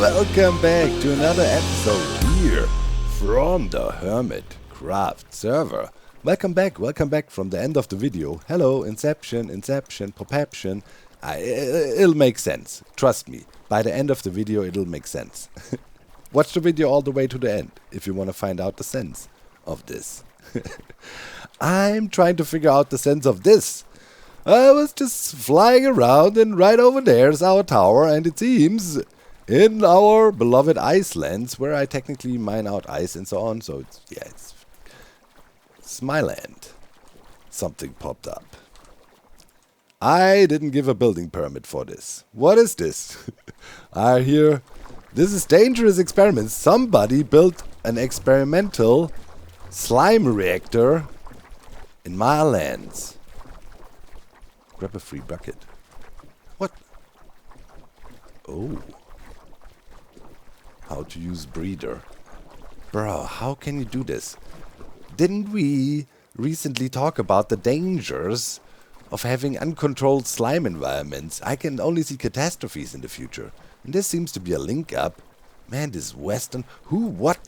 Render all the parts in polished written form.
Welcome back to another episode here from the Hermitcraft server. Welcome back from the end of the video. Hello, Inception, Popaption. It'll make sense, trust me. By the end of the video it'll make sense. Watch the video all the way to the end if you want to find out the sense of this. I'm trying to figure out the sense of this. I was just flying around and right over there's our tower, and it seems in our beloved Icelands, where I technically mine out ice and so on, so it's my land. Something popped up. I didn't give a building permit for this. What is this? I hear this is dangerous experiments. Somebody built an experimental slime reactor in my lands. Grab a free bucket. What? Oh. How to use breeder. Bro, how can you do this? Didn't we recently talk about the dangers of having uncontrolled slime environments? I can only see catastrophes in the future. And this seems to be a link up. Man, this Western... Who? What?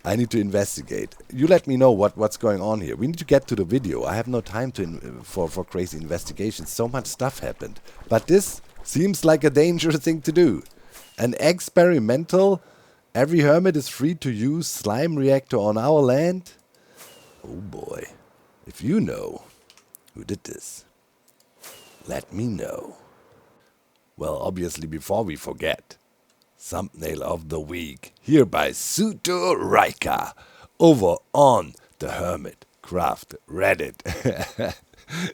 I need to investigate. You let me know what's going on here. We need to get to the video. I have no time for crazy investigations. So much stuff happened. But this seems like a dangerous thing to do. An experimental... Every hermit is free to use slime reactor on our land? Oh boy. If you know who did this, let me know. Well, obviously before we forget, thumbnail of the week, here by Sulfur over on the Hermitcraft Reddit.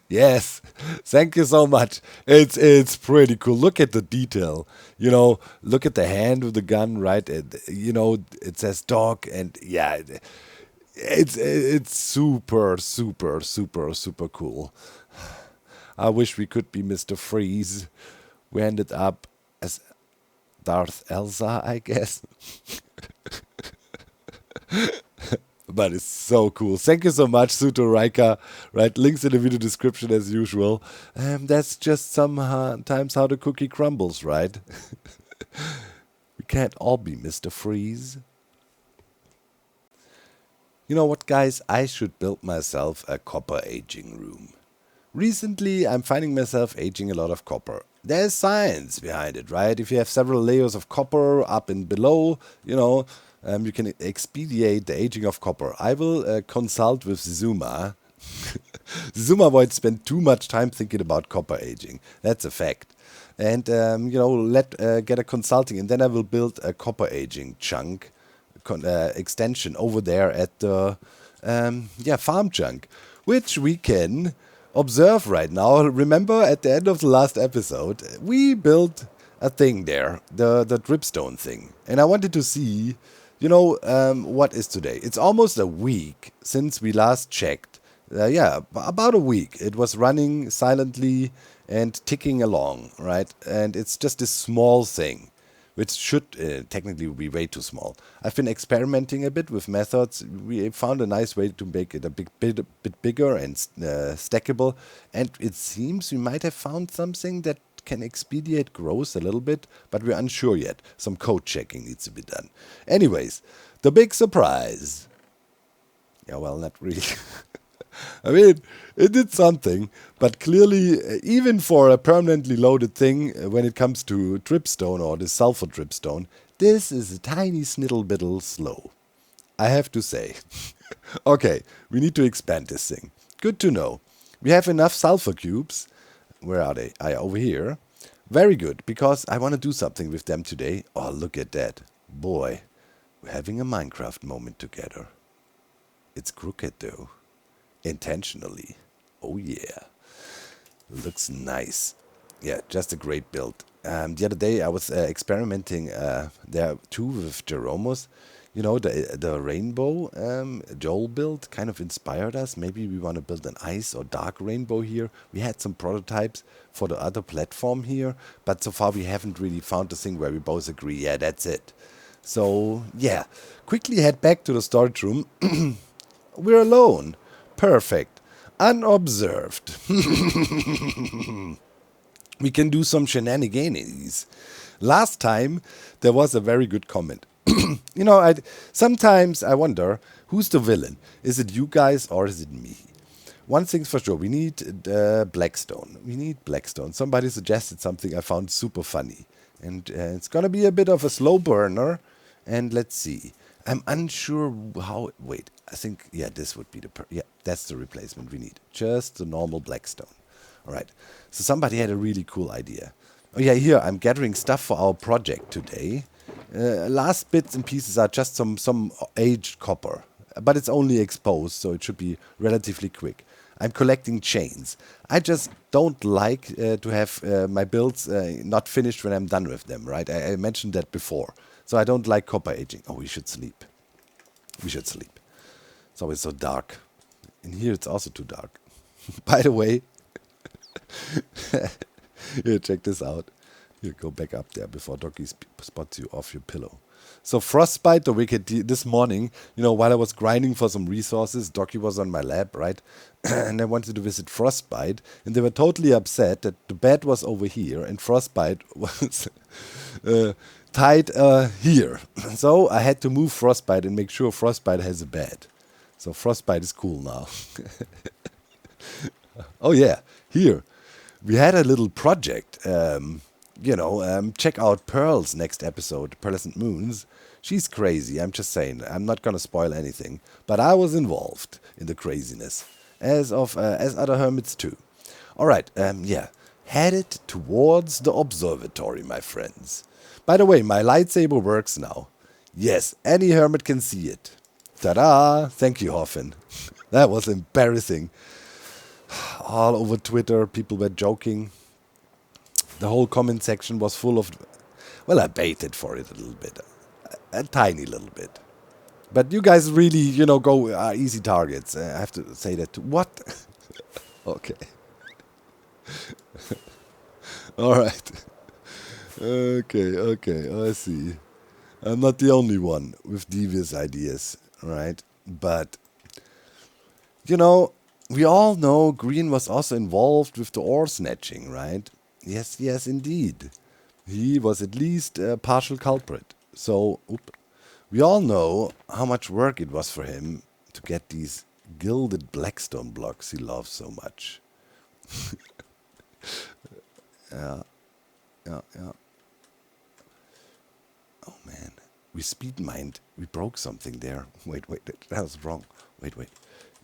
Yes, thank you so much. It's pretty cool. Look at the detail. You know, look at the hand with the gun, right? You know, it says dog, and yeah, it's super cool. I wish we could be Mr. Freeze. We ended up as Darth Elsa, I guess. But it's so cool. Thank you so much, Suto Raika. Right, links in the video description as usual. That's just sometimes how the cookie crumbles, right? We can't all be Mr. Freeze. You know what, guys? I should build myself a copper aging room. Recently, I'm finding myself aging a lot of copper. There's science behind it, right? If you have several layers of copper up and below, you know... you can expedite the aging of copper. I will consult with Zuma. Zuma won't spend too much time thinking about copper aging. That's a fact. And, you know, get a consulting. And then I will build a copper aging chunk extension over there at the farm chunk, which we can observe right now. Remember, at the end of the last episode, we built a thing there, the dripstone thing. And I wanted to see... You know, what is today? It's almost a week since we last checked. About a week. It was running silently and ticking along, right? And it's just this small thing, which should technically be way too small. I've been experimenting a bit with methods. We found a nice way to make it a bit bigger and stackable. And it seems we might have found something that can expedite growth a little bit, but we're unsure yet. Some code checking needs to be done. Anyways, the big surprise. Yeah, well, not really. I mean, it did something, but clearly, even for a permanently loaded thing, when it comes to dripstone or the sulfur dripstone, this is a tiny snittle-biddle slow. I have to say. Okay, we need to expand this thing. Good to know. We have enough sulfur cubes. Where are they? Over here. Very good, because I want to do something with them today. Oh, look at that. Boy, we're having a Minecraft moment together. It's crooked, though. Intentionally. Oh, yeah. Looks nice. Yeah, just a great build. The other day, I was experimenting there, too, with Jeromus. You know, the rainbow Joel build kind of inspired us. Maybe we want to build an ice or dark rainbow here. We had some prototypes for the other platform here, but so far we haven't really found the thing where we both agree, yeah, that's it. So, yeah, quickly head back to the storage room. We're alone. Perfect. Unobserved. We can do some shenanigans. Last time, there was a very good comment. You know, sometimes I wonder, who's the villain? Is it you guys or is it me? One thing's for sure, we need Blackstone. We need Blackstone. Somebody suggested something I found super funny. And it's going to be a bit of a slow burner. And let's see. I'm unsure how... Wait, I think... Yeah, this would be the... Yeah, that's the replacement we need. Just the normal Blackstone. All right. So somebody had a really cool idea. Oh yeah, here, I'm gathering stuff for our project today. Last bits and pieces are just some aged copper. But it's only exposed, so it should be relatively quick. I'm collecting chains. I just don't like to have my builds not finished when I'm done with them, right? I mentioned that before. So I don't like copper aging. Oh, we should sleep. We should sleep. It's always so dark. In here it's also too dark. By the way, here, check this out. Here, go back up there before Docky spots you off your pillow. So Frostbite, the wicked, this morning, you know, while I was grinding for some resources, Docky was on my lap, right? And I wanted to visit Frostbite, and they were totally upset that the bed was over here and Frostbite was tied here. So I had to move Frostbite and make sure Frostbite has a bed. So Frostbite is cool now. Oh yeah, here. We had a little project. Check out Pearl's next episode, Pearlescent Moons. She's crazy, I'm just saying. I'm not going to spoil anything. But I was involved in the craziness, as other hermits too. Alright, headed towards the observatory, my friends. By the way, my lightsaber works now. Yes, any hermit can see it. Ta-da! Thank you, Hoffin. That was embarrassing. All over Twitter, people were joking. The whole comment section was full of... Well, I baited for it a little bit. A tiny little bit. But you guys really, go easy targets. I have to say that too. What? Okay. Alright. Okay. I see. I'm not the only one with devious ideas, right? But, we all know Green was also involved with the ore snatching, right? Yes, indeed. He was at least a partial culprit. So, we all know how much work it was for him to get these gilded blackstone blocks he loves so much. Yeah. Oh man, we speed mined. We broke something there. Wait, that was wrong. Wait.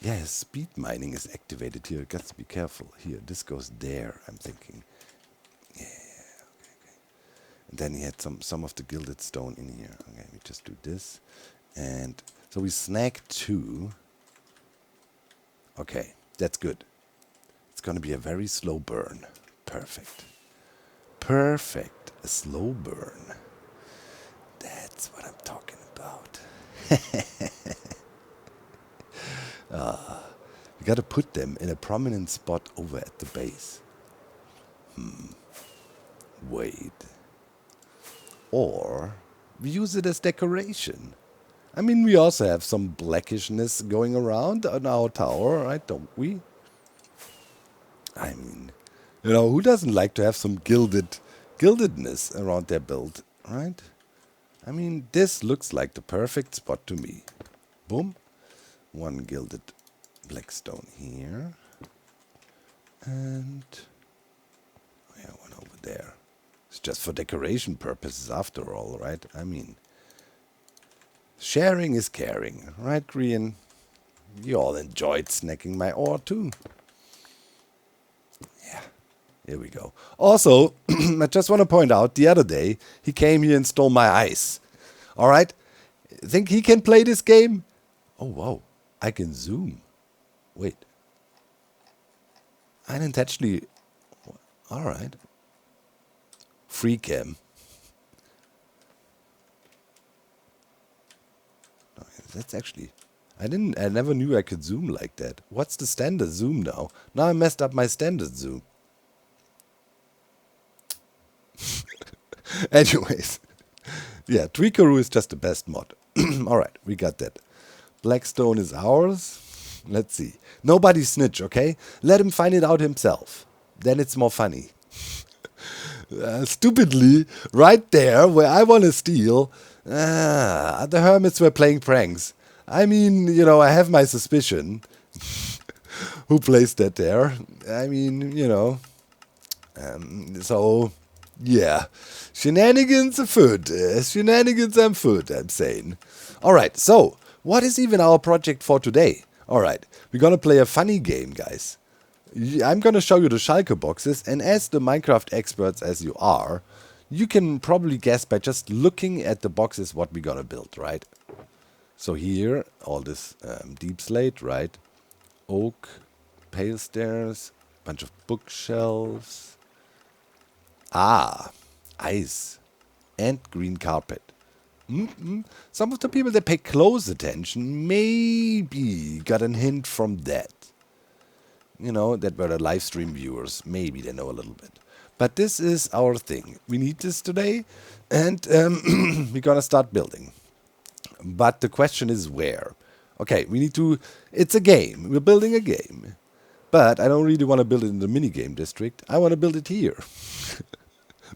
Yeah, speed mining is activated here. Got to be careful. Here, this goes there, I'm thinking. Yeah, okay. And then he had some of the gilded stone in here. Okay, we just do this. And so we snag 2. Okay, that's good. It's going to be a very slow burn. Perfect. A slow burn. That's what I'm talking about. We got to put them in a prominent spot over at the base. Wait. Or we use it as decoration. I mean, we also have some blackishness going around on our tower, right? Don't we? I mean, who doesn't like to have some gildedness around their build, right? I mean, this looks like the perfect spot to me. Boom. 1 gilded blackstone here. And... yeah, 1 over there. It's just for decoration purposes after all, right? I mean... sharing is caring, right, Green? You all enjoyed snacking my ore too. Yeah, here we go. Also, I just want to point out, the other day, he came here and stole my ice. Alright? Think he can play this game? Oh, wow. I can zoom. Wait. I didn't actually... Alright. Free cam. That's actually... I never knew I could zoom like that. What's the standard zoom now? Now I messed up my standard zoom. Anyways. Yeah, Tweakaroo is just the best mod. Alright, we got that. Blackstone is ours. Let's see. Nobody snitch, okay? Let him find it out himself. Then it's more funny. stupidly, right there where I want to steal, the hermits were playing pranks. I mean, I have my suspicion who placed that there. I mean, so, yeah. Shenanigans afoot. Shenanigans afoot, I'm saying. Alright, so, what is even our project for today? Alright, we're gonna play a funny game, guys. I'm gonna show you the shulker boxes, and as the Minecraft experts as you are, you can probably guess by just looking at the boxes what we're gonna build, right? So here, all this deep slate, right? Oak, pale stairs, bunch of bookshelves. Ice and green carpet. Some of the people that pay close attention maybe got a hint from that. That were the live stream viewers. Maybe they know a little bit. But this is our thing. We need this today, and we're gonna start building. But the question is where? Okay, we need to... It's a game. We're building a game. But I don't really want to build it in the minigame district. I want to build it here.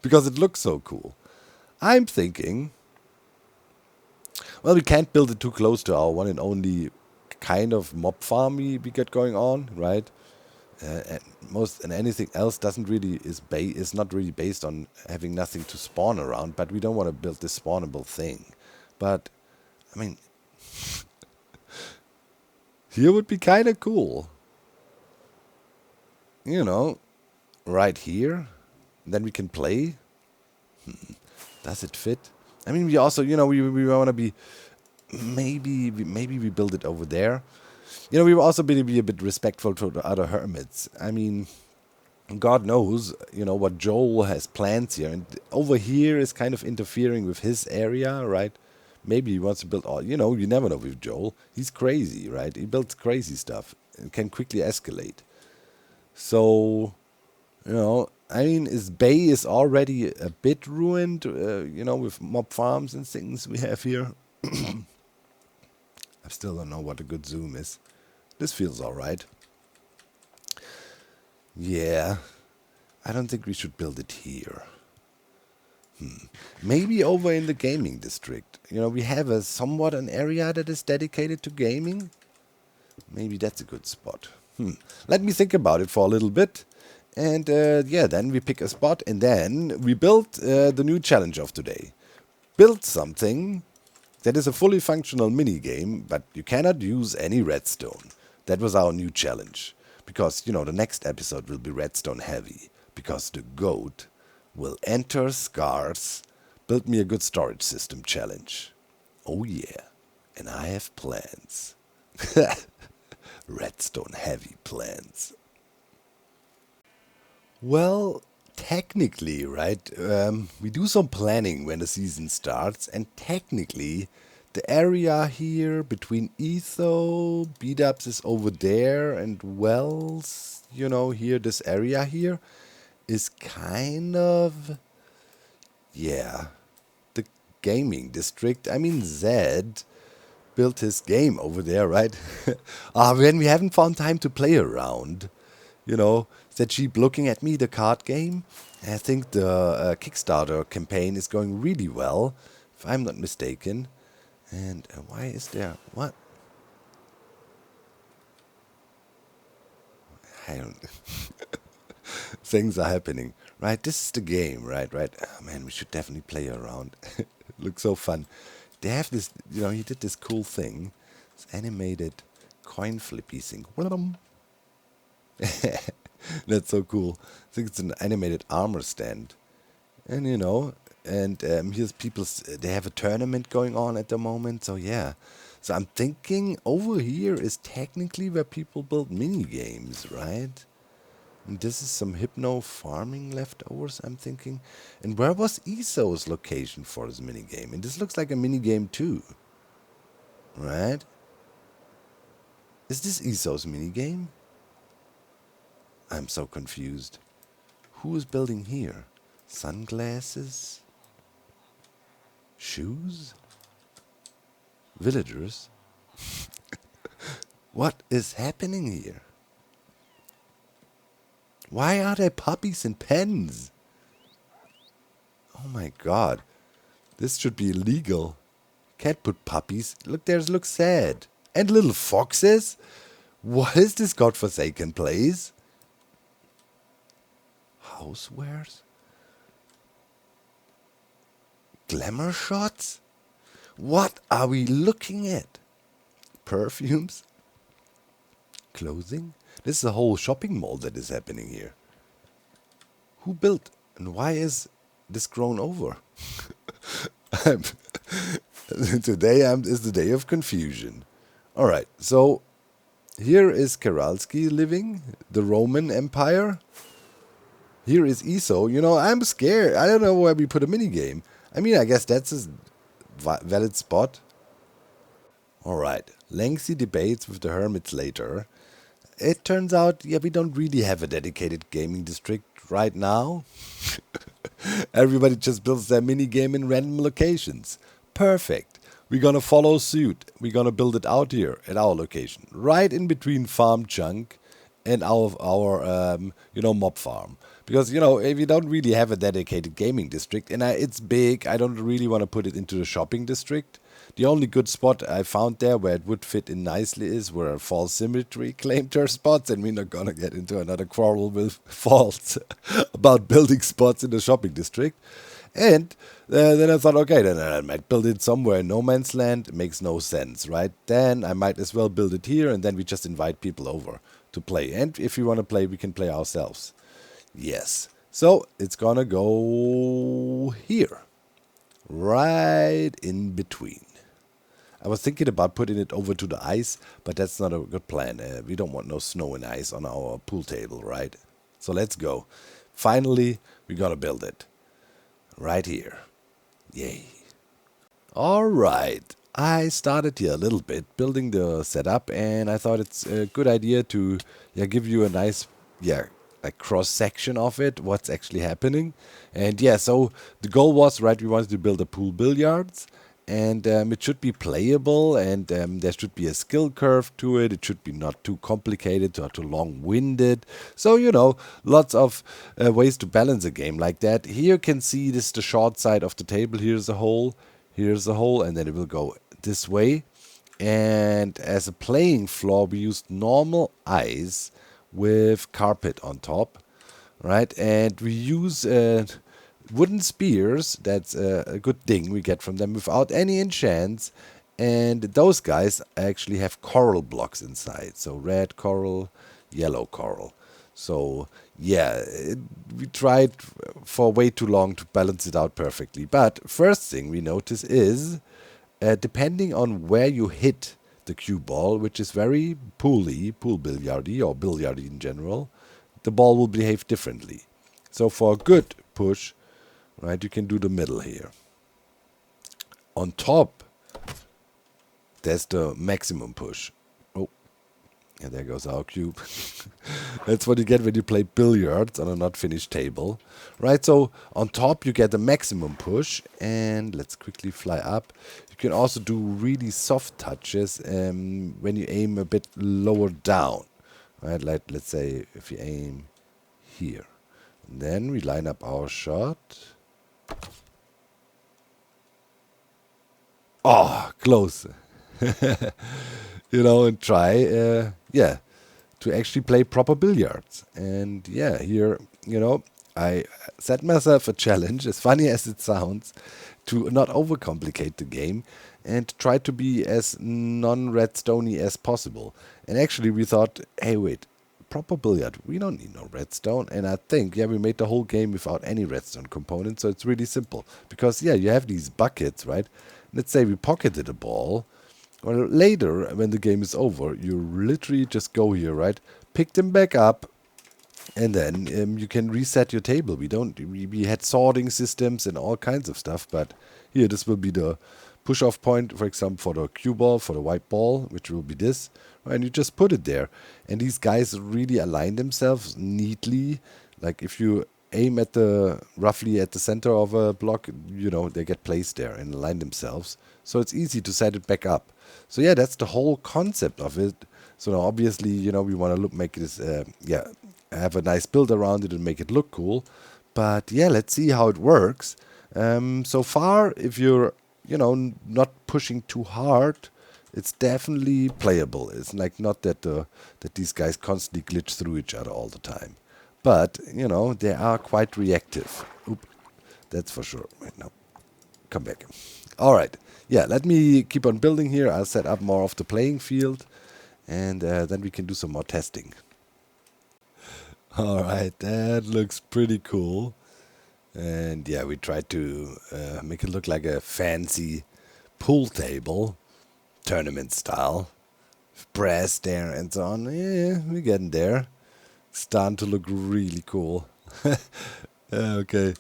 Because it looks so cool. I'm thinking... Well, we can't build it too close to our one and only kind of mob farm we get going on, right? And anything else is not really based on having nothing to spawn around, but we don't want to build this spawnable thing. But, I mean... here would be kind of cool. Right here. Then we can play. Does it fit? I mean, we also, we want to be... Maybe we build it over there. We will also be a bit respectful to the other hermits. I mean, God knows, what Joel has plans here. And over here is kind of interfering with his area, right? Maybe he wants to build all... you never know with Joel. He's crazy, right? He builds crazy stuff and can quickly escalate. So, I mean, his bay is already a bit ruined, with mob farms and things we have here. I still don't know what a good zoom is. This feels alright. Yeah. I don't think we should build it here. Maybe over in the gaming district. We have somewhat an area that is dedicated to gaming. Maybe that's a good spot. Let me think about it for a little bit. And then we pick a spot, and then we build the new challenge of today. Build something that is a fully functional minigame, but you cannot use any redstone. That was our new challenge. Because, the next episode will be redstone heavy. Because the goat will enter Scars, build me a good storage system challenge. Oh yeah, and I have plans. Redstone heavy plans. Well, technically, right, we do some planning when the season starts, and technically the area here between Etho, B-dubs is over there, and Wells, here, this area here, is kind of, the gaming district. I mean, Zed built his game over there, right? When we haven't found time to play around, that sheep looking at me, the card game. I think the Kickstarter campaign is going really well, if I'm not mistaken. And why is there... What? I don't... Things are happening. Right, this is the game, right? Oh, man, we should definitely play around. It looks so fun. They have this, he did this cool thing. This animated coin flippy thing. That's so cool. I think it's an animated armor stand. And, here's people, they have a tournament going on at the moment, so yeah. So I'm thinking over here is technically where people build mini games, right? And this is some hypno farming leftovers, I'm thinking. And where was Iso's location for his mini game? And this looks like a mini game too, right? Is this Iso's mini game? I'm so confused. Who is building here? Sunglasses? Shoes? Villagers? What is happening here? Why are there puppies and pens? Oh my god. This should be illegal. Can't put puppies. Look, theirs look sad. And little foxes? What is this godforsaken place? Housewares? Glamour shots? What are we looking at? Perfumes? Clothing? This is a whole shopping mall that is happening here. Who built and why is this grown over? Today is the day of confusion. Alright, so here is Keralski living, the Roman Empire. Here is Iso. You know, I'm scared. I don't know where we put a minigame. I mean, I guess that's a valid spot. Alright, lengthy debates with the hermits later. It turns out, yeah, we don't really have a dedicated gaming district right now. Everybody just builds their minigame in random locations. Perfect. We're gonna follow suit. We're gonna build it out here at our location, right in between farm chunk and our mob farm. Because, you know, if you don't really have a dedicated gaming district, and it's big, I don't really want to put it into the shopping district. The only good spot I found there where it would fit in nicely is where False Symmetry claimed her spots, and we're not gonna get into another quarrel with False about building spots in the shopping district. And then I thought, okay, then I might build it somewhere in no man's land. It makes no sense, right? Then I might as well build it here, and then we just invite people over to play. And if we want to play, we can play ourselves. Yes. So it's gonna go here, right in between. I was thinking about putting it over to the ice, but that's not a good plan. We don't want no snow and ice on our pool table, right? So let's go. Finally, we're gonna build it. Right here. Yay. Alright. I started here a little bit building the setup, and I thought it's a good idea to give you a nice a cross section of it, what's actually happening. And so the goal was, right, we wanted to build a pool billiards, and it should be playable, and there should be a skill curve to it. It should be not too complicated or too long-winded. So, you know, lots of ways to balance a game like that. Here you can see this is the short side of the table. Here's a hole, and then it will go this way. And as a playing floor, we used normal ice with carpet on top, right? And we use wooden spears. That's a good thing we get from them without any enchants. And those guys actually have coral blocks inside. So red coral, yellow coral. So yeah, we tried for way too long to balance it out perfectly. But first thing we notice is, depending on where you hit the cue ball, which is very pool billiardy or billiardy in general, the ball will behave differently. So for a good push, right, you can do the middle here. On top, there's the maximum push. Oh, and there goes our cube. That's what you get when you play billiards on a not finished table, right? So on top you get the maximum push, and let's quickly fly up. You can also do really soft touches when you aim a bit lower down, right? Like, let's say if you aim here, and then we line up our shot. Oh, close. You know, and try, to actually play proper billiards. And here, you know, I set myself a challenge, as funny as it sounds, to not overcomplicate the game and try to be as non-redstone-y as possible. And actually we thought, hey, wait, proper billiard, we don't need no redstone. And I think, we made the whole game without any redstone components, so it's really simple. Because, you have these buckets, right? Let's say we pocketed a ball. Well, later, when the game is over, you literally just go here, right? Pick them back up, and then you can reset your table. We had sorting systems and all kinds of stuff, but here, this will be the push-off point, for example, for the cue ball, for the white ball, which will be this, right? And you just put it there. And these guys really align themselves neatly. Like, if you aim at roughly at the center of a block, you know, they get placed there and align themselves. So it's easy to set it back up. So that's the whole concept of it. So now obviously, you know, we want to make this, have a nice build around it and make it look cool. But let's see how it works. So far, if you're, not pushing too hard, it's definitely playable. It's like not that that these guys constantly glitch through each other all the time. But, they are quite reactive. Oop, that's for sure. Wait, no. Come back. All right. Yeah, let me keep on building here. I'll set up more of the playing field, and then we can do some more testing. All right, that looks pretty cool. And yeah, we tried to make it look like a fancy pool table, tournament style, brass there and so on. Yeah, we're getting there. It's starting to look really cool. Okay.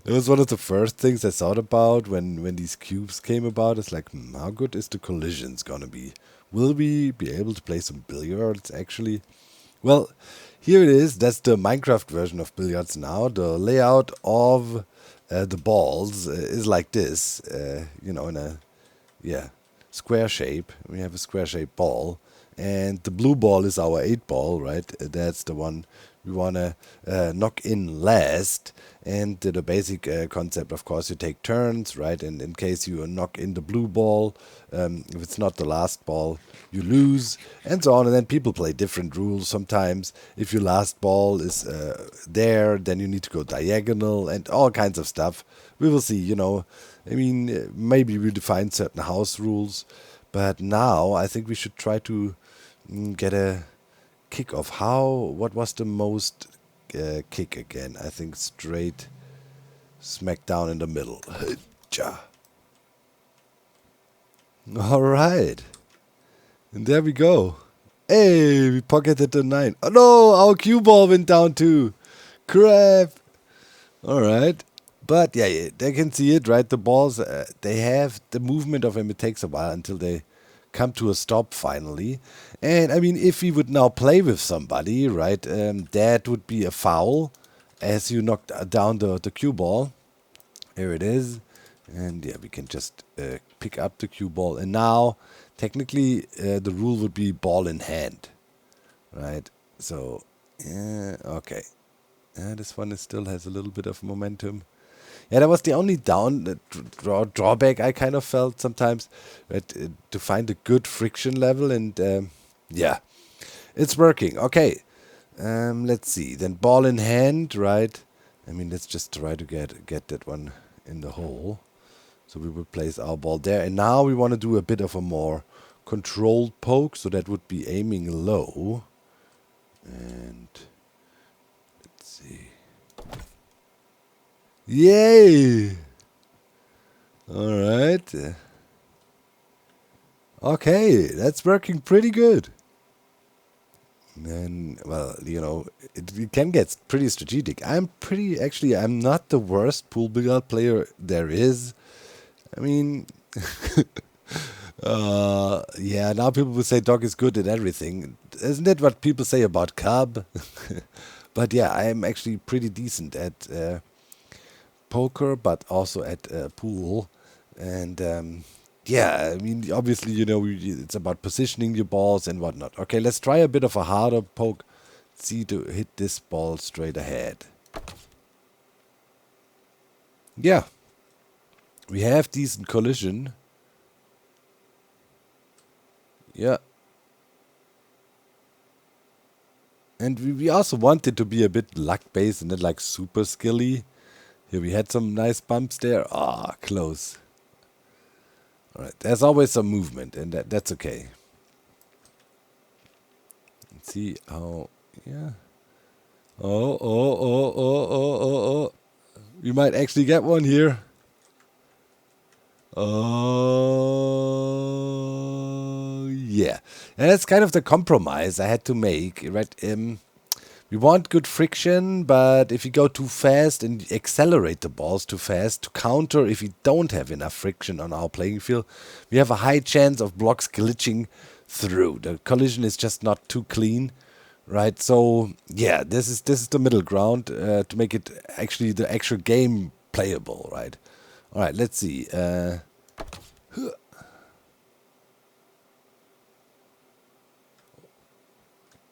It was one of the first things I thought about when these cubes came about. It's like, how good is the collisions gonna be? Will we be able to play some billiards, actually? Well, here it is. That's the Minecraft version of billiards now. The layout of the balls is like this, in a, yeah, square shape. We have a square shaped ball. And the blue ball is our 8 ball, right? That's the one we want to knock in last. And the basic concept, of course, you take turns, right? And in case you knock in the blue ball, if it's not the last ball, you lose, and so on. And then people play different rules. Sometimes, if your last ball is there, then you need to go diagonal and all kinds of stuff. We will see, I mean, maybe we define certain house rules. But now I think we should try to get a kick of what was the most kick again? I think straight smack down in the middle. Ja. All right. And there we go. Hey, we pocketed the 9. Oh no, our cue ball went down too. Crap. All right. But yeah, they can see it, right? The balls, they have the movement of them. It takes a while until they come to a stop finally. And I mean, if we would now play with somebody, right, that would be a foul as you knock down the cue ball. Here it is. And yeah, we can just pick up the cue ball. And now, technically, the rule would be ball in hand, right? So, yeah, okay. This one still has a little bit of momentum. Yeah, that was the only drawback I kind of felt sometimes, right, to find a good friction level, and yeah, it's working. Okay, let's see. Then ball in hand, right? I mean, let's just try to get that one in the hole. So we will place our ball there, and now we want to do a bit of a more controlled poke. So that would be aiming low, and let's see. Yay! Alright. Okay, that's working pretty good. And, well, it can get pretty strategic. I'm not the worst pool billiard player there is. I mean, yeah, now people will say Doc is good at everything. Isn't that what people say about Cub? But yeah, I'm actually pretty decent at poker, but also at pool. And yeah, I mean, obviously, it's about positioning your balls and whatnot. Okay, let's try a bit of a harder poke. See to hit this ball straight ahead. Yeah, we have decent collision. Yeah. And we also want it to be a bit luck-based and not like super skilly. Here we had some nice bumps there. Ah, close. Alright, there's always some movement, and that's okay. Let's see how... Yeah. Oh. We might actually get one here. Oh, yeah. And that's kind of the compromise I had to make, right? We want good friction, but if you go too fast and accelerate the balls too fast to counter if we don't have enough friction on our playing field, we have a high chance of blocks glitching through. The collision is just not too clean, right? So yeah, this is the middle ground to make it actually the actual game playable, right? All right, let's see.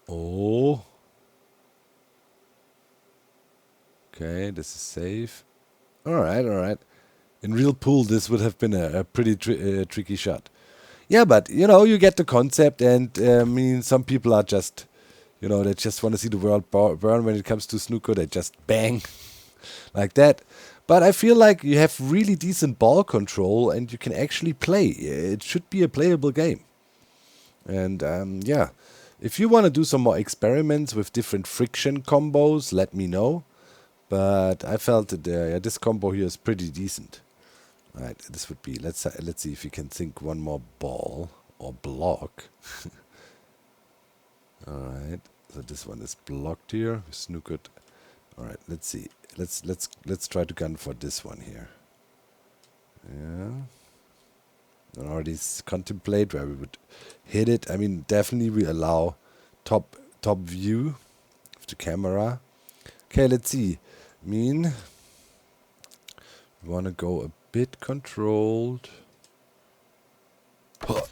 Oh. Okay, this is safe. All right. In real pool, this would have been a pretty tricky shot. Yeah, but, you know, you get the concept, and, I mean, some people are just, you know, they just want to see the world burn when it comes to snooker. They just bang like that. But I feel like you have really decent ball control, and you can actually play. It should be a playable game. And, yeah, if you want to do some more experiments with different friction combos, let me know. But I felt that this combo here is pretty decent. Right, this would be, let's see if we can think one more ball or block. Alright, so this one is blocked here, we snookered. Alright, let's see. Let's try to gun for this one here. Yeah. I already contemplate where we would hit it. I mean, definitely we allow top view of the camera. Okay, let's see. I mean, we want to go a bit controlled. Huh.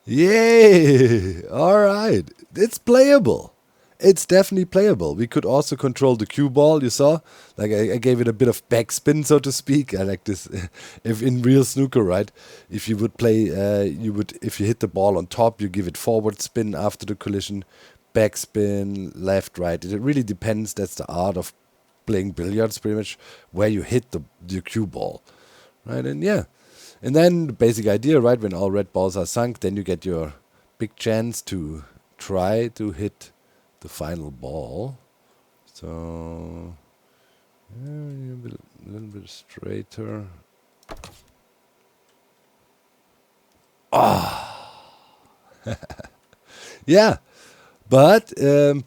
Yay! Alright. It's playable. It's definitely playable. We could also control the cue ball, you saw? Like I gave it a bit of backspin, so to speak. I like this. If in real snooker, right? If you would play, if you hit the ball on top, you give it forward spin after the collision. Backspin, left, right. It really depends. That's the art of playing billiards, pretty much, where you hit the cue ball, right? And yeah, and then the basic idea, right? When all red balls are sunk, then you get your big chance to try to hit the final ball. So yeah, a little bit straighter. Ah, yeah. But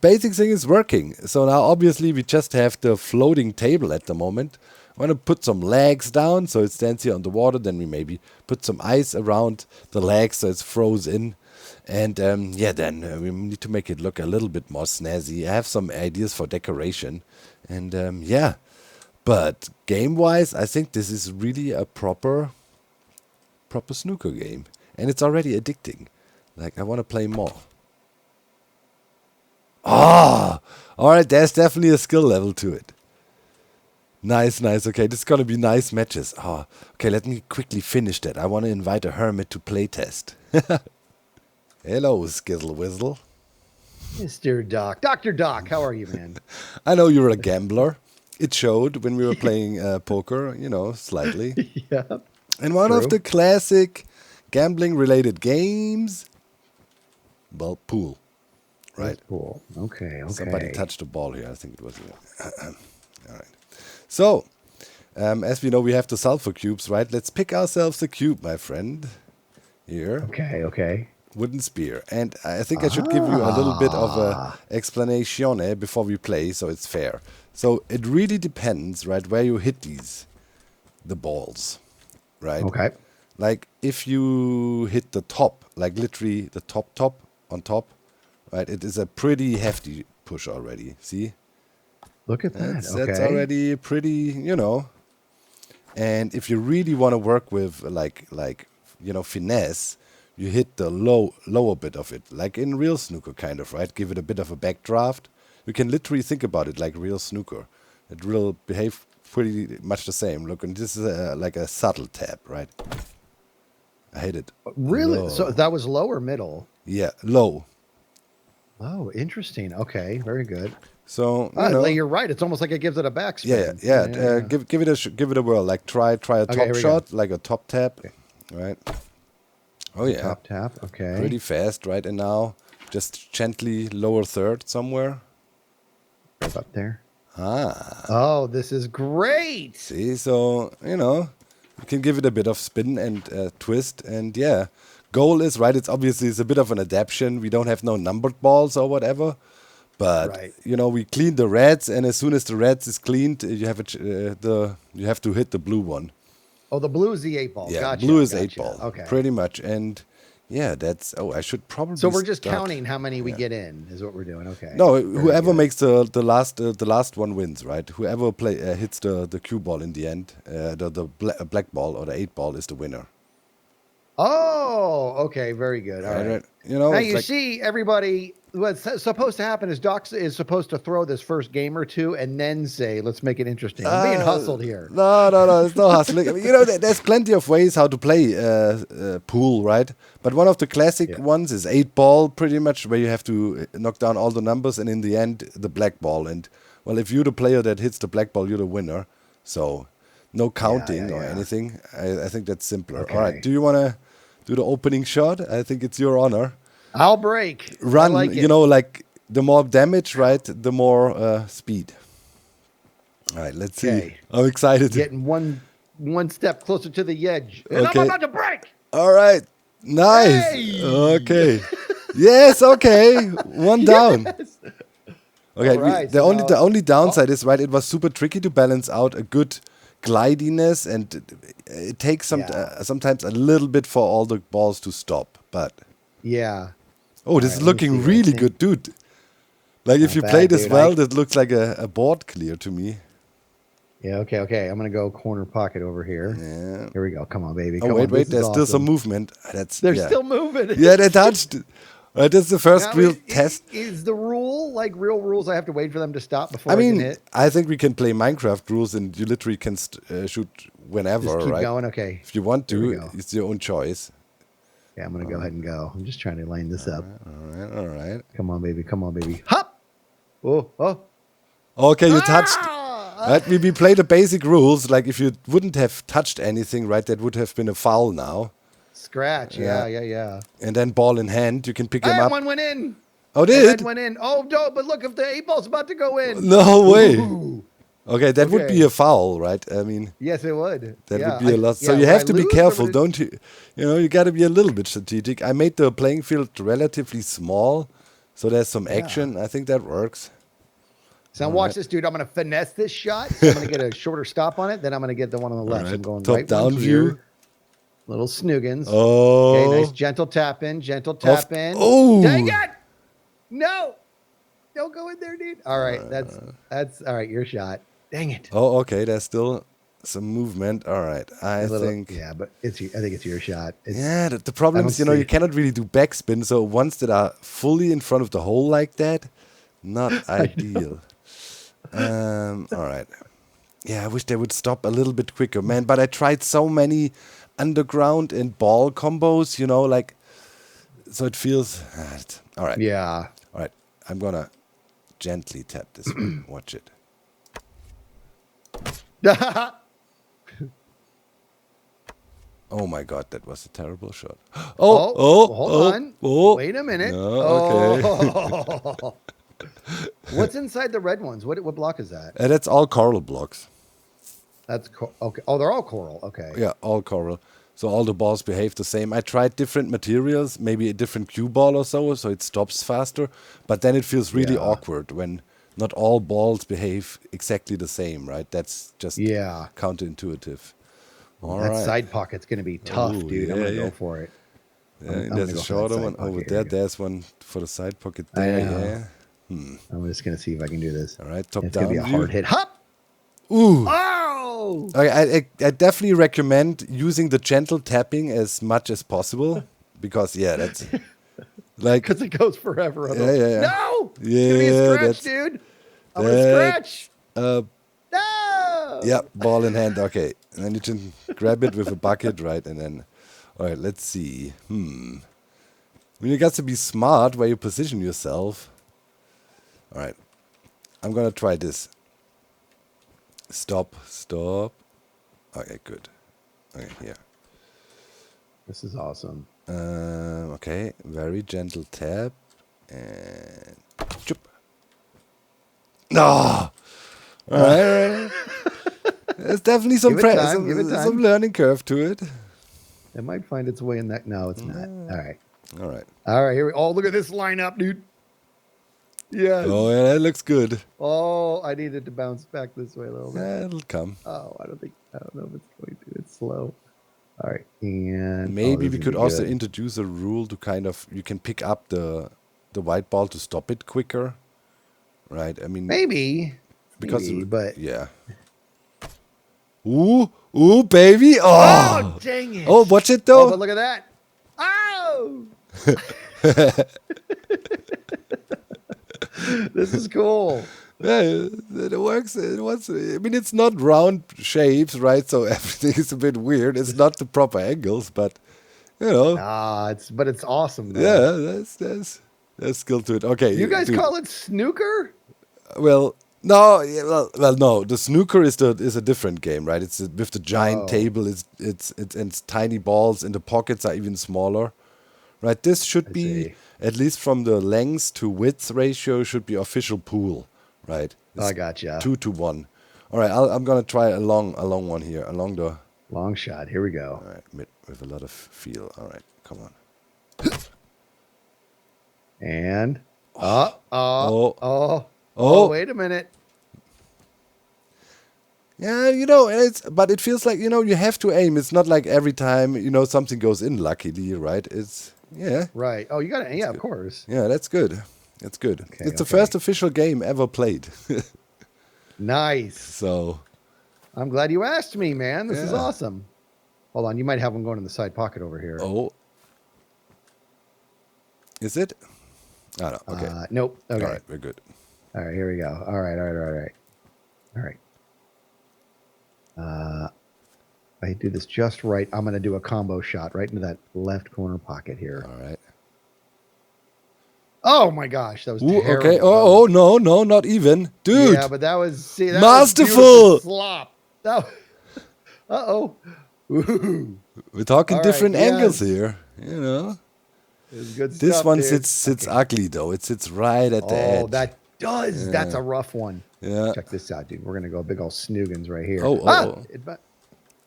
basic thing is working. So now obviously we just have the floating table at the moment. I want to put some legs down so it stands here on the water. Then we maybe put some ice around the legs so it's frozen. And yeah, then we need to make it look a little bit more snazzy. I have some ideas for decoration. And yeah, but game-wise, I think this is really a proper snooker game. And it's already addicting. Like, I want to play more. Ah, all right. There's definitely a skill level to it. Nice, nice. Okay, this is gonna be nice matches. Ah, okay. Let me quickly finish that. I want to invite a hermit to playtest. Hello, Skizzle Whizzle. Mr. Doc. Dr. Doc, how are you, man? I know you're a gambler. It showed when we were playing poker, you know, slightly. Yeah. And one of the classic gambling-related games, well, pool. Right. Cool. Okay. Somebody touched the ball here. I think it was. All right. So, as we know, we have the sulfur cubes, right? Let's pick ourselves a cube, my friend. Here. Okay. Wooden spear. And I think I should give you a little bit of a explanation before we play, so it's fair. So it really depends, right, where you hit the balls, right? Okay. Like if you hit the top, like literally the top on top. Right, it is a pretty hefty push already. See? Look at that. That's already pretty, you know. And if you really want to work with like you know, finesse, you hit the lower bit of it, like in real snooker, kind of, right? Give it a bit of a backdraft. You can literally think about it like real snooker. It will behave pretty much the same. Look, and this is like a subtle tap, right? I hit it. Really? Low. So that was low or middle? Yeah, low. Oh, interesting. Okay, very good. So you know, you're right. It's almost like it gives it a backspin. Yeah. Give it a whirl. Like try a top shot, like a top tap, right? Oh yeah, top tap. Okay, pretty fast, right? And now just gently lower third somewhere. Right up there. Ah. Oh, this is great. See, so you know, you can give it a bit of spin and twist, and yeah. Goal is, right, it's obviously it's a bit of an adaptation. We don't have no numbered balls or whatever. But, you know, we clean the reds, and as soon as the reds is cleaned, you have you have to hit the blue one. Oh, the blue is the 8-ball. Yeah, gotcha, blue is 8-ball. Okay. Pretty much. And, yeah, that's... Oh, I should probably So we're just counting how many we get in is what we're doing. Okay. No, whoever makes the last one wins, right? Whoever hits the cue ball in the end, the black ball or the 8-ball is the winner. Oh, okay, very good. All right. You know, now you see, everybody, what's supposed to happen is Doc is supposed to throw this first game or two and then say, let's make it interesting. I'm being hustled here. No, there's no hustling. I mean, there's plenty of ways how to play pool, right? But one of the classic ones is 8-ball, pretty much, where you have to knock down all the numbers, and in the end, the black ball. And, well, if you're the player that hits the black ball, you're the winner. So, no counting or anything. I think that's simpler. Okay. All right, do you want to do the opening shot? I think it's your honor. I'll break. Run, like like the more damage, right, the more speed. All right, let's see. I'm excited. Getting one step closer to the edge. And I'm about to break. All right. Nice. Hey! Okay. Yes, okay. One down. Okay, right, the only downside is, right, it was super tricky to balance out a good glidiness, and it takes sometimes a little bit for all the balls to stop, but... Yeah. Oh, this is looking really good, dude. Like, if you play this well, this looks like a board clear to me. Yeah, okay. I'm going to go corner pocket over here. Yeah. Here we go. Come on, baby. Oh, wait. There's still some movement. They're still moving. Yeah, they touched. Right, that's the first real test. Is the rule, like real rules, I have to wait for them to stop before I can hit? I think we can play Minecraft rules, and you literally can shoot whenever, Just keep right? going, okay. If you want to, it's your own choice. Yeah, I'm going to go ahead and go. I'm just trying to line this up. All right. Come on, baby. Hop! Oh. Okay, you touched. Right, we play the basic rules. Like, if you wouldn't have touched anything, right, that would have been a foul now. Scratch, yeah. And then ball in hand, you can pick him up. One went in. Oh, did? Went in. Oh, no, but look, if the 8-ball's about to go in. No way. Ooh. Okay, that would be a foul, right? I mean... Yes, it would. That would be a lot. So you have to be careful, don't you? You got to be a little bit strategic. I made the playing field relatively small, so there's some action. I think that works. So watch this, dude. I'm going to finesse this shot. So I'm going to get a shorter stop on it. Then I'm going to get the one on the left. So I'm going top down view. Little snoogans. Oh. Okay, nice gentle tap in. Oh. Dang it! No. Don't go in there, dude. All right, that's all right. Your shot. Dang it. Oh, okay. There's still some movement. All right. I think. Yeah, but I think it's your shot. The problem is, you cannot really do backspin. So ones that are fully in front of the hole like that, not ideal. All right. Yeah, I wish they would stop a little bit quicker, man. But I tried so many underground and ball combos, like, so it feels. All right. Yeah. All right. I'm gonna gently tap this one. Watch it. Oh my God, that was a terrible shot. Hold on. Wait a minute. No, okay. What's inside the red ones? What block is that? That's all coral blocks. That's okay. Oh, they're all coral. Okay. Yeah, all coral. So all the balls behave the same. I tried different materials, maybe a different cue ball or so it stops faster. But then it feels really awkward when not all balls behave exactly the same, right? That's just counterintuitive. That side pocket's going to be tough, dude. I'm going to go for it. There's a shorter one over there. There's one for the side pocket there. I'm just going to see if I can do this. All right, top down. It's going to be a hard hit. Hop! Ooh! Oh! I definitely recommend using the gentle tapping as much as possible because, that's like... Because it goes forever. Yeah. No! Yeah, it's going to be a scratch, dude. I'm going to scratch. No! Yeah, ball in hand. Okay. And then you can grab it with a bucket, right? And then... All right, let's see. I mean, you got to be smart where you position yourself. All right. I'm going to try this. Stop. Okay, good. Okay, here. This is awesome. Okay, very gentle tap. And... Choop. No! All right. There's definitely some some learning curve to it. It might find its way in that. No, it's not. All right. Here we. Oh, look at this lineup, dude. Yes. Oh, yeah, that looks good. Oh, I needed to bounce back this way a little bit. Yeah, it'll come. Oh, I don't know if it's going to. It's slow. All right, and maybe we could also introduce a rule to kind of you can pick up the white ball to stop it quicker, right? I mean, but yeah. Ooh, baby! Oh, dang it! Oh, watch it though. Oh, but look at that! Oh! This is cool. Yeah, it works. I mean, it's not round shapes, right? So everything is a bit weird. It's not the proper angles, but you know. But it's awesome though. Yeah, there's skill to it. Okay, You guys call it snooker? Well, no, well, no. The snooker is a different game, right? It's with the giant table. It's tiny balls, and the pockets are even smaller, right? This should be at least from the length to width ratio should be official pool, right? I gotcha. 2-to-1. All right, I'm gonna try a long one here, along the long shot. Here we go. All right, with a lot of feel. All right, come on. And wait a minute. Yeah, but it feels like, you have to aim. It's not like every time, something goes in, luckily, right? Right. Oh, you got to, of course. Yeah, that's good. That's good. Okay, it's the first official game ever played. Nice. So. I'm glad you asked me, man. This is awesome. Hold on. You might have one going in the side pocket over here. Oh. Is it? Oh, no. Okay. Nope. Okay. All right. We're good. All right. Here we go. All right. If I do this just right, I'm going to do a combo shot right into that left corner pocket here. All right. Oh my gosh, that was terrible. Okay. Oh no, not even, dude. Yeah, but that was masterful. Slop. Uh-oh. We're talking different angles here, Good This stuff, one dude. sits ugly though. It sits right at the edge. Oh, that does. Yeah. That's a rough one. Yeah. Check this out, dude. We're gonna go big old snoogans right here.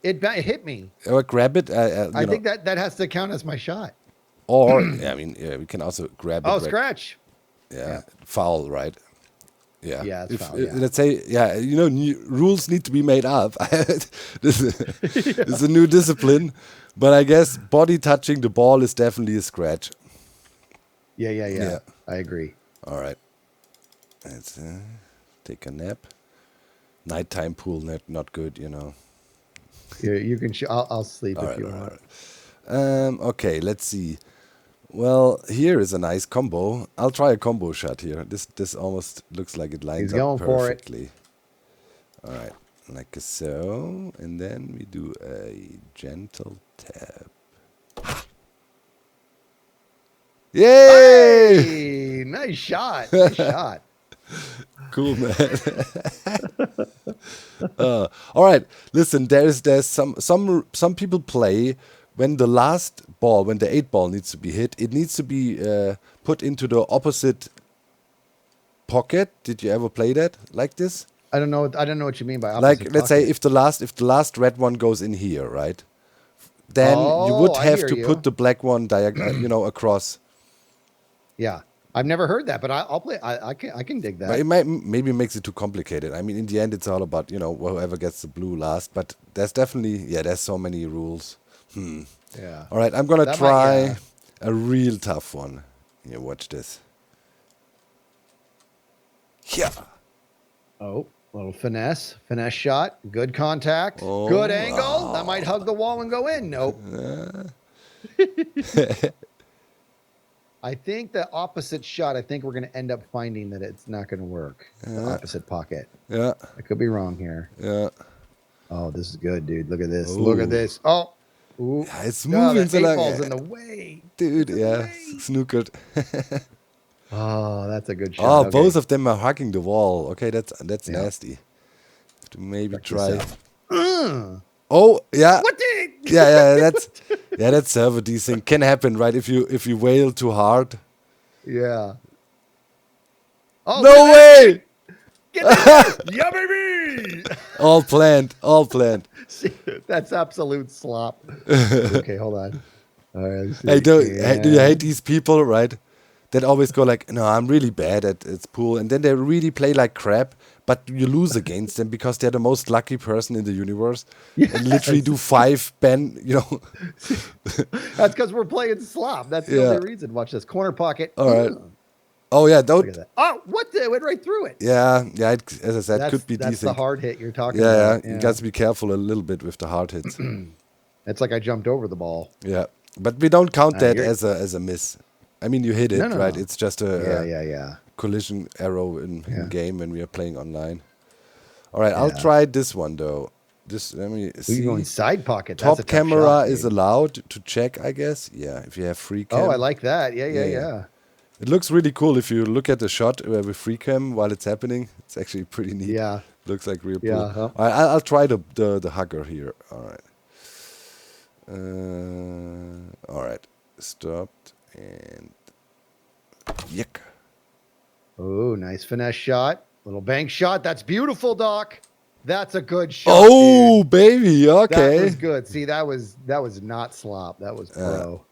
It hit me. Or grab it. I think that has to count as my shot. Or we can also grab it. Oh, scratch. Yeah, foul, right? Yeah. Yeah, it's foul. Let's say, rules need to be made up. This is a new discipline, but I guess body touching the ball is definitely a scratch. Yeah. I agree. All right. Let's take a nap. Nighttime pool, not good, You can. I'll sleep if you want. All right. Okay, let's see. Well, here is a nice combo. I'll try a combo shot here. This almost looks like it lines up perfectly. All right, like so, and then we do a gentle tap. Yay! Hey, nice shot. Nice shot. Cool, man. All right, listen. There's some people play when the 8 ball needs to be hit. It needs to be put into the opposite pocket. Did you ever play that like this? I don't know what you mean by opposite like. Let's say if the last red one goes in here, right? Then you would have to put the black one across. Yeah. I've never heard that, but I'll play. I can dig that. But it maybe makes it too complicated. I mean, in the end, it's all about whoever gets the blue last. But there's definitely there's so many rules. Yeah. All right, I'm gonna try a real tough one. Here, watch this. Yeah. Oh, little finesse shot. Good contact. Good angle. That might hug the wall and go in. Nope. I think the opposite shot, I think we're going to end up finding that it's not going to work. The opposite pocket. Yeah. I could be wrong here. Yeah. Oh, this is good, dude. Look at this. Ooh. Look at this. Oh. Ooh. Yeah, it's moving. The 8 ball's in the way. Dude, snookered. Oh, that's a good shot. Oh, both of them are hugging the wall. Okay, that's nasty. Have to maybe try. Oh, yeah. What the? That's server desync. Can happen, right? If you wail too hard. Yeah. Oh, no way! Get that! Yeah, baby! All planned. See, that's absolute slop. Okay, hold on. All right. Hey, do you hate these people, right? That always go like, no, I'm really bad at pool, and then they really play like crap, but you lose against them because they're the most lucky person in the universe, and literally do 5 Ben, That's because we're playing slop. That's the only reason. Watch this corner pocket. All right. Oh yeah, don't. Look at that. Oh, what? It went right through it. Yeah. As I said, could be decent. That's the hard hit you're talking about. Yeah, you got to be careful a little bit with the hard hits. It's like I jumped over the ball. Yeah, but we don't count that as a miss. I mean, you hit it, No. right? It's just a Yeah. collision arrow in game when we are playing online. All right, I'll try this one though. Let me see. You're going side pocket. Top That's a tough camera shot, is dude. allowed to check, I guess. Yeah, if you have free cam. Oh, I like that. Yeah. It looks really cool if you look at the shot with free cam while it's happening. It's actually pretty neat. Yeah. Looks like real cool. Yeah. All right, I'll try the hugger here. All right. All right. Stopped and yuck. Oh, nice finesse shot. Little bank shot. That's beautiful, Doc. That's a good shot. Oh, dude. baby. Okay. That was good. See, that was not slop. That was pro.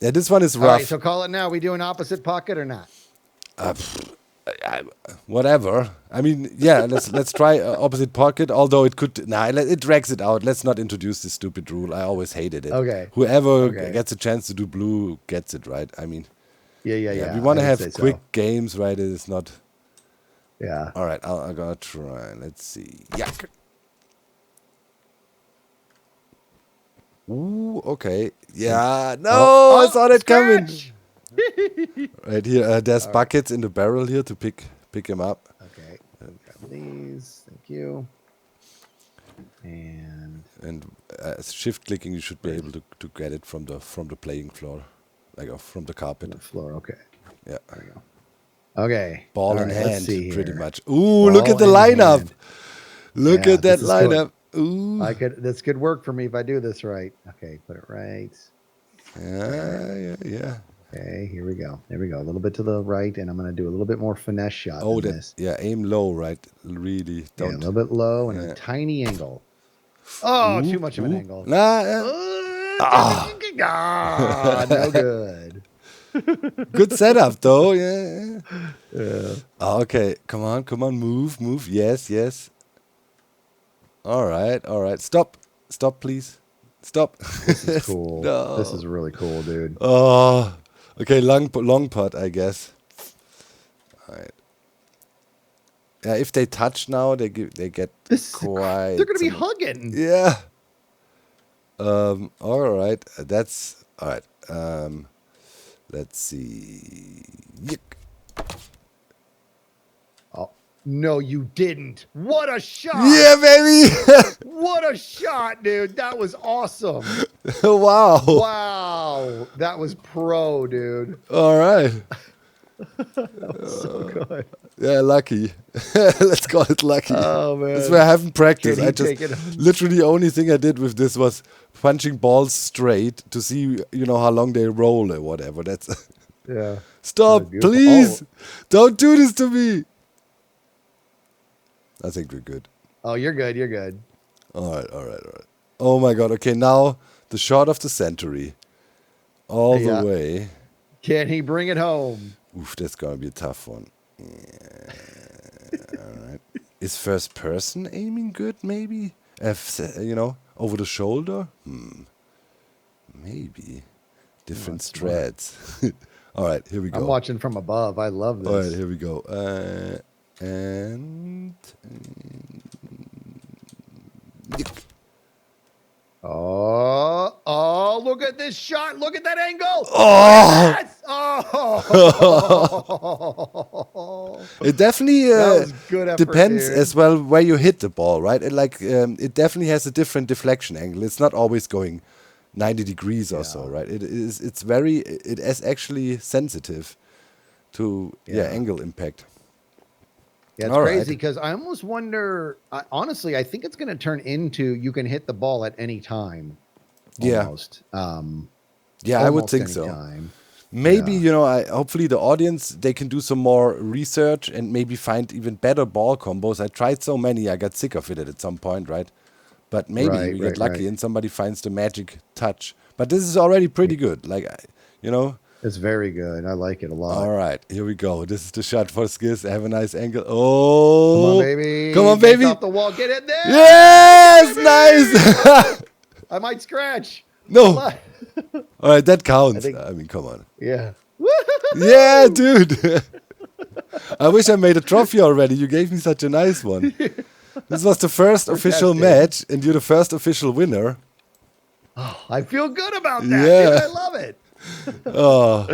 Yeah, this one is rough. All right, so call it now. We doing opposite pocket or not? Whatever. I mean, yeah, let's try opposite pocket. Although it could, it drags it out. Let's not introduce this stupid rule. I always hated it. Okay. Whoever gets a chance to do blue gets it, right? I mean, yeah. We want to have quick so. games, right? It is not. Yeah. All right, I'm gonna try. Let's see. Yuck. Ooh, okay. Yeah, no, I saw that coming. Right here, there's buckets in the barrel here to pick him up. Okay. Grab these. Thank you. And shift clicking, you should be able to get it from the playing floor, from the carpet. The floor. Okay. Yeah. There we go. Okay. Ball in right, hand, pretty here. much. Ooh, Ball look at the in lineup. hand. Look at that lineup. Ooh. This could work for me if I do this right. Okay, put it right. Yeah. Okay, here we go. There we go. A little bit to the right, and I'm going to do a little bit more finesse shot. Oh, than this. Yeah, aim low, right? Really don't. Yeah, a little bit low and a tiny angle. Oh, too much of an angle. No good. Good setup, though. Yeah. Okay, come on, move. Yes. All right. Stop, please. Stop. This is cool. No. This is really cool, dude. Oh, okay, long putt, I guess. All right. Yeah, if they touch now, they get quite. They're gonna be hugging. Yeah. All right. That's all right. Let's see. Yuck. Oh no, you didn't! What a shot! Yeah, baby. What a shot, dude! That was awesome. Wow, that was pro, dude. All right. That was so good. Yeah, lucky. Let's call it lucky. Oh man, that's where I haven't practiced. I just take it? literally the only thing I did with this was punching balls straight to see, how long they roll or whatever. That's yeah. Stop, please. Don't do this to me. I think we're good. Oh, you're good. You're good. All right. Oh my God. Okay, now the shot of the century, all the way. Can he bring it home? Oof, that's gonna be a tough one. Yeah. All right. Is first person aiming good? Maybe. Over the shoulder. Maybe. Different strats. All right, here we go. I'm watching from above. I love this. All right, here we go. And oh, look at this shot. Look at that angle. Oh! Yes! Oh! It definitely that was good effort, depends dude. as well where you hit the ball, right? It definitely has a different deflection angle. It's not always going 90 degrees or so, right? It is actually sensitive to angle impact. Yeah, it's crazy because I almost wonder. Honestly, I think it's going to turn into you can hit the ball at any time. Almost. I would think so. Time. Maybe hopefully the audience, they can do some more research and maybe find even better ball combos. I tried so many, I got sick of it at some point, right? But maybe we get lucky and somebody finds the magic touch. But this is already pretty good, It's very good. I like it a lot. All right, here we go. This is the shot for Skizz. Have a nice angle. Oh, come on, baby! Come on, baby! Off the wall, get it there! Yes, nice. I might scratch. No. All right, that counts. I mean, come on. Yeah. Yeah, dude. I wish I made a trophy already. You gave me such a nice one. This was the first official match, and you're the first official winner. Oh, I feel good about that. Yeah. Dude, I love it. Oh,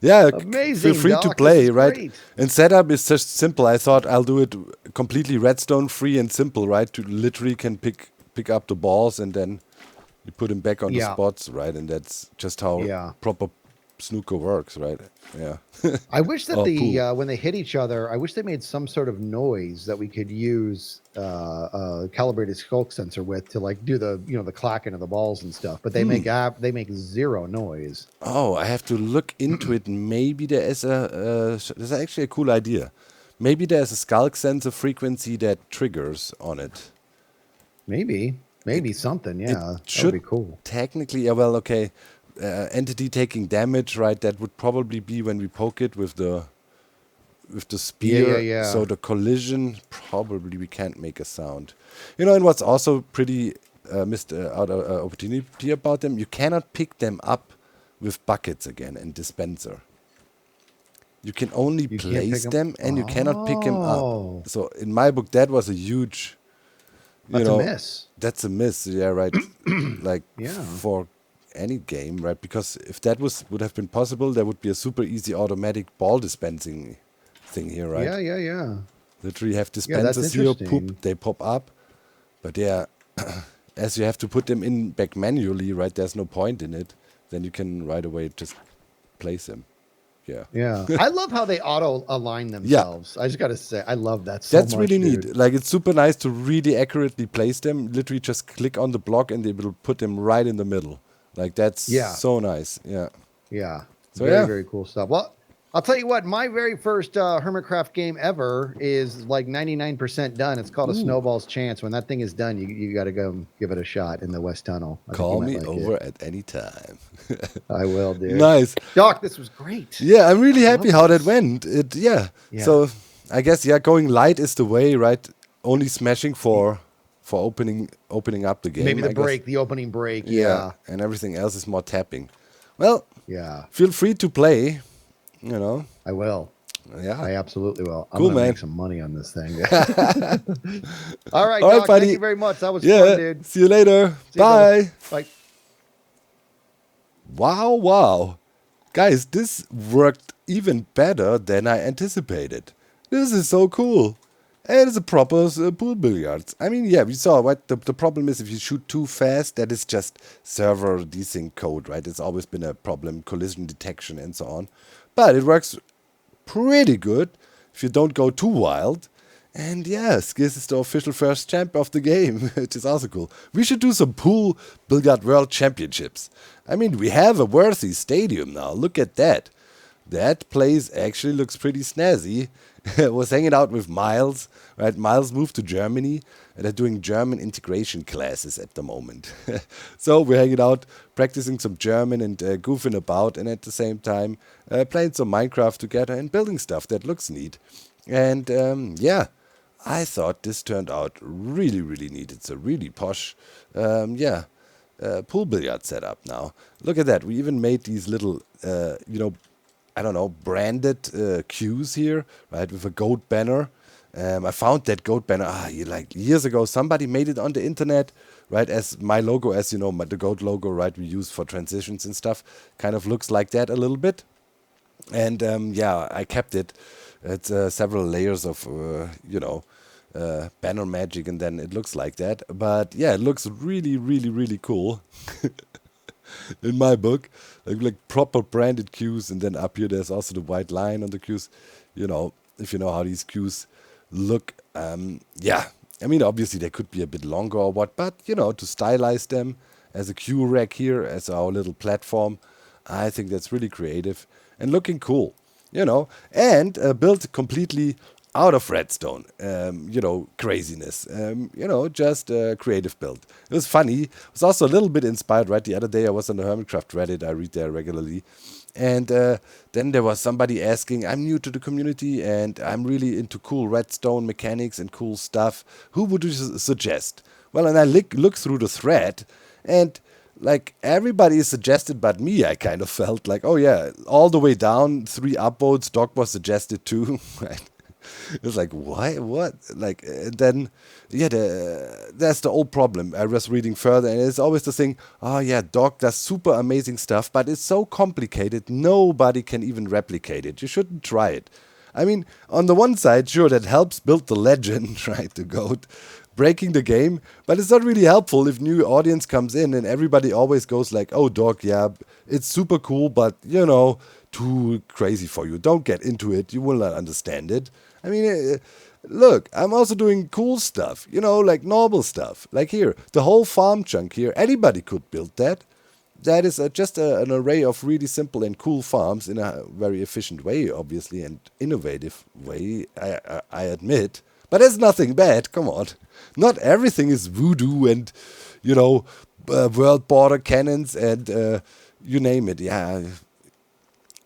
Yeah, Amazing, feel free to Doc. play, right? Great. And setup is just simple. I thought I'll do it completely redstone free and simple, right? To literally can pick up the balls and then you put them back on the spots, right? And that's just how proper snooker works, right? Yeah. I wish that when they hit each other, I wish they made some sort of noise that we could use a calibrated skulk sensor with to like do the the clacking of the balls and stuff. But they make zero noise. Oh, I have to look into it. Maybe there is there's actually a cool idea. Maybe there's a skulk sensor frequency that triggers on it. Maybe something. Yeah, that would be cool. Technically, yeah. Well, okay. Entity taking damage, right? That would probably be when we poke it with the spear. Yeah. So the collision, probably we can't make a sound. And what's also pretty missed opportunity about them, you cannot pick them up with buckets again and dispenser. You can only place them and you cannot pick them up. So in my book, that was a huge... That's a miss. That's a miss, yeah, right. For any game, right? Because if that would have been possible, there would be a super easy automatic ball dispensing thing here, right? Yeah. Literally have dispensers here, they pop up. But yeah, as you have to put them in back manually, right? There's no point in it. Then you can right away just place them. Yeah. I love how they auto align themselves. I just gotta say, I love that so much. That's really neat. Like, it's super nice to really accurately place them. Literally just click on the block and they will put them right in the middle. Like, that's so nice. Yeah. So very cool stuff. Well, I'll tell you what, my very first Hermitcraft game ever is like 99% done. It's called A Snowball's Chance. When that thing is done, you got to go give it a shot in the West Tunnel. Call me over at any time. I will, dude. Nice. Doc, this was great. Yeah, I'm really happy how that went. So I guess, going light is the way, right? Only smashing for opening up the game. Maybe the opening break. Yeah. And everything else is more tapping. Well, feel free to play. I will. Yeah, I absolutely will. I'm cool, gonna man. Make some money on this thing. All right, Doc, buddy. thank you very much. That was fun, dude. See you later. Bye. Bye. Wow. Guys, this worked even better than I anticipated. This is so cool. And it's a proper pool billiards. I mean, we saw what the problem is if you shoot too fast, that is just server desync code, right? It's always been a problem, collision detection and so on. But it works pretty good if you don't go too wild. And Skizz is the official first champ of the game, which is also cool. We should do some pool billiard world championships. I mean, we have a worthy stadium now. Look at that. That place actually looks pretty snazzy. I was hanging out with Miles, right? Miles moved to Germany and they're doing German integration classes at the moment. So we're hanging out, practicing some German and goofing about, and at the same time playing some Minecraft together and building stuff that looks neat. And I thought this turned out really, really neat. It's a really posh, pool billiard setup now. Look at that. We even made these little, branded cues here, right, with a goat banner. I found that goat banner years ago. Somebody made it on the internet, right, as my logo, as you know, the goat logo, right, we use for transitions and stuff. Kind of looks like that a little bit. And I kept it. It's several layers of, banner magic, and then it looks like that. But it looks really, really, really cool. In my book, like proper branded cues, and then up here there's also the white line on the cues. If you know how these cues look, I mean, obviously they could be a bit longer or what, but to stylize them as a cue rack here, as our little platform, I think that's really creative and looking cool. And built completely out of redstone, craziness, just a creative build. It was funny. It was also a little bit inspired, right? The other day I was on the Hermitcraft Reddit. I read there regularly. And then there was somebody asking, I'm new to the community and I'm really into cool redstone mechanics and cool stuff. Who would you suggest? Well, and I look through the thread and like everybody is suggested but me. I kind of felt like, oh yeah, all the way down, 3 upvotes, Doc was suggested too, right? It's like, why? What? Like, then, yeah, that's the old problem. I was reading further, and it's always the thing, oh, yeah, Dog does super amazing stuff, but it's so complicated, nobody can even replicate it. You shouldn't try it. I mean, on the one side, sure, that helps build the legend, right, the GOAT, breaking the game, but it's not really helpful if new audience comes in and everybody always goes like, oh, Dog, yeah, it's super cool, but, you know, too crazy for you. Don't get into it. You will not understand it. I mean, look, I'm also doing cool stuff, you know, like normal stuff. Like here, the whole farm chunk here, anybody could build that. That is just an array of really simple and cool farms in a very efficient way, obviously, and innovative way, I admit. But there's nothing bad, come on. Not everything is voodoo and, you know, world border cannons and you name it, yeah.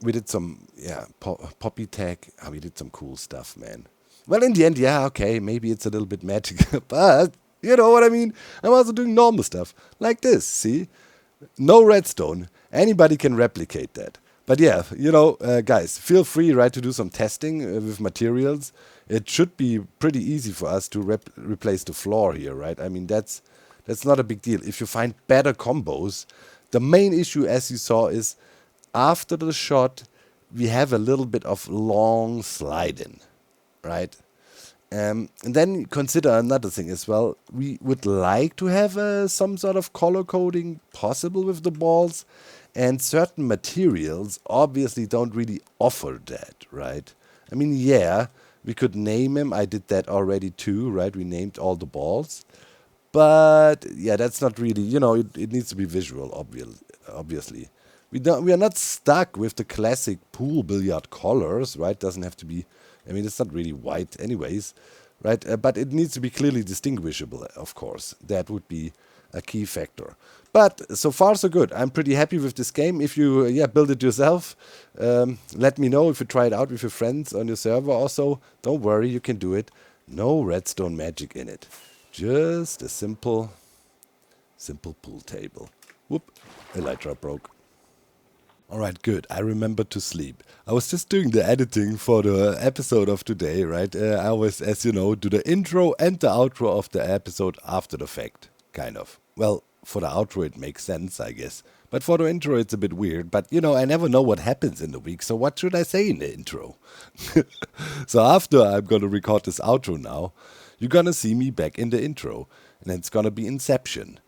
We did some, yeah, poppy tech. We did some cool stuff, man. Well, in the end, yeah, okay, maybe it's a little bit magical, but you know what I mean? I'm also doing normal stuff, like this, see? No redstone. Anybody can replicate that. But yeah, you know, guys, feel free, right, to do some testing with materials. It should be pretty easy for us to replace the floor here, right? I mean, that's not a big deal. If you find better combos, the main issue, as you saw, is after the shot, we have a little bit of long slide-in, right? And then consider another thing as well. We would like to have some sort of color coding possible with the balls, and certain materials obviously don't really offer that, right? I mean, yeah, we could name them. I did that already too, right? We named all the balls. But yeah, that's not really, you know, it needs to be visual, obviously. We are not stuck with the classic pool billiard colors, right? Doesn't have to be, I mean, it's not really white anyways, right? But it needs to be clearly distinguishable, of course. That would be a key factor. But so far so good. I'm pretty happy with this game. If you build it yourself, let me know if you try it out with your friends on your server also. Don't worry, you can do it. No redstone magic in it. Just a simple pool table. Whoop, elytra broke. Alright, good. I remembered to sleep. I was just doing the editing for the episode of today, right? I always, as you know, do the intro and the outro of the episode after the fact, kind of. Well, for the outro it makes sense, I guess. But for the intro it's a bit weird. But, you know, I never know what happens in the week, so what should I say in the intro? So after I'm gonna record this outro now, you're gonna see me back in the intro. And it's gonna be Inception.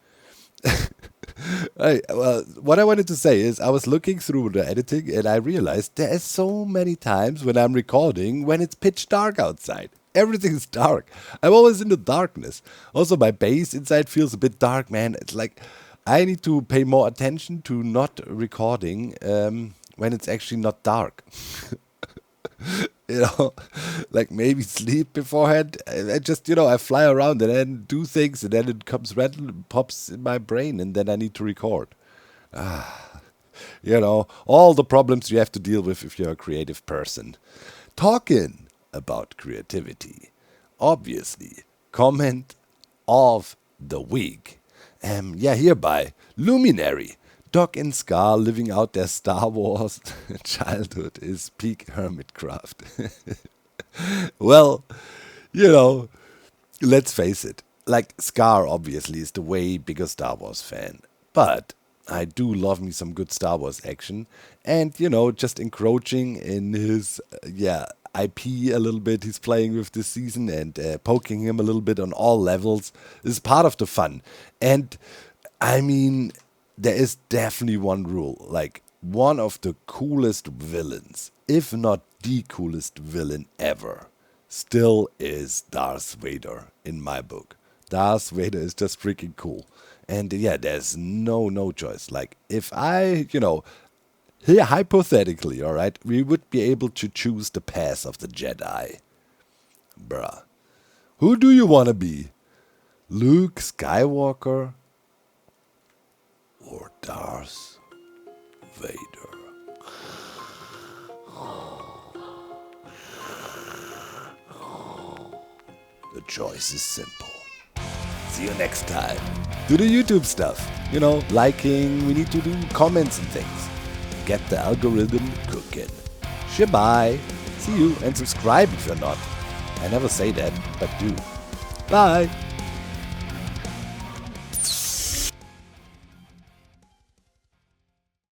Well, what I wanted to say is I was looking through the editing and I realized there are so many times when I'm recording when it's pitch dark outside. Everything's dark. I'm always in the darkness. Also, my base inside feels a bit dark, man. It's like I need to pay more attention to not recording when it's actually not dark. You know, like maybe sleep beforehand. I just, you know, I fly around and then do things and then it comes random, pops in my brain and then I need to record. You know, all the problems you have to deal with if you're a creative person. Talking about creativity, obviously, comment of the week. Hereby, Luminary. Doc and Scar living out their Star Wars childhood is peak Hermitcraft. Well, you know, let's face it. Like, Scar obviously is the way bigger Star Wars fan. But I do love me some good Star Wars action. And, you know, just encroaching in his, IP a little bit he's playing with this season and poking him a little bit on all levels is part of the fun. And, I mean, there is definitely one rule, like one of the coolest villains, if not the coolest villain ever, still is Darth Vader in my book. Darth Vader is just freaking cool. And yeah, there's no choice. Like if I, you know, here hypothetically, alright, we would be able to choose the path of the Jedi. Bruh. Who do you want to be? Luke Skywalker? Or Darth Vader? The choice is simple. See you next time. Do the YouTube stuff. You know, liking, we need to do comments and things. Get the algorithm cooking. Bye. See you and subscribe if you're not. I never say that, but do. Bye!